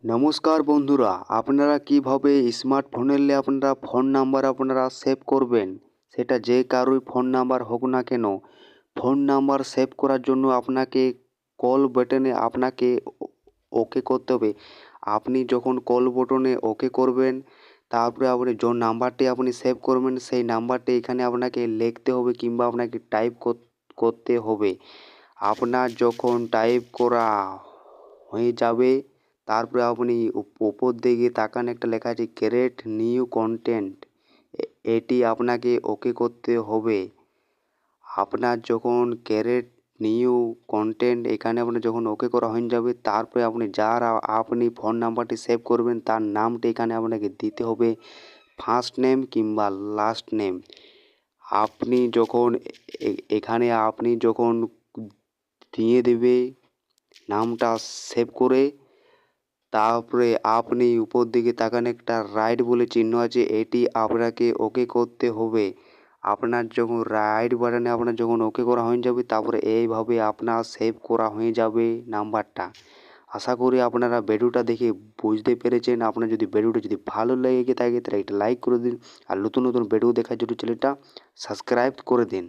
নমস্কার বন্ধুরা, আপনারা কিভাবে স্মার্টফোনে আপনারা ফোন নাম্বার আপনারা সেভ করবেন, সেটা যে কারোই ফোন নাম্বার হোক না কেন। ফোন নাম্বার সেভ করার জন্য আপনাকে কল বাটনে আপনাকে ওকে করতে হবে। আপনি যখন কল বাটনে ওকে করবেন, তারপরে আপনি যে নাম্বারটি আপনি সেভ করবেন সেই নাম্বারটি এখানে আপনাকে লিখতে হবে কিংবা আপনাকে টাইপ করতে হবে। আপনার যখন টাইপ করা হয়ে যাবে, তারপরে আপনি উপর দিকে তাকান, একটা লেখা আছে ক্রিয়েট নিউ কন্টেন্ট, এটি আপনাকে ওকে করতে হবে। আপনার যখন ক্রিয়েট নিউ কন্টেন্ট এখানে আপনার যখন ওকে করা হয়ে যাবে, তারপরে আপনি যার আপনি ফোন নাম্বারটি সেভ করবেন তার নামটি এখানে আপনাকে দিতে হবে, ফার্স্ট নেম কিংবা লাস্ট নেম। আপনি যখন এখানে আপনি যখন দিয়ে দেবে নামটা সেভ করে, তারপরে আপনি উপর দিকে তাকান, একটা রাইট বলে চিহ্ন আছে, এটি আপনাকে ওকে করতে হবে। আপনার যখন রাইট বাটনে আপনার যখন ওকে করা হয়ে যাবে, তারপরে এইভাবে আপনার সেভ করা হয়ে যাবে নাম্বারটা। আশা করি আপনারা ভিডিওটা দেখে বুঝতে পেরেছেন। আপনার যদি ভিডিওটা যদি ভালো লেগে থাকে তাহলে একটা লাইক করে দিন, আর নতুন নতুন ভিডিও দেখার জন্য চ্যানেলটা সাবস্ক্রাইব করে দিন।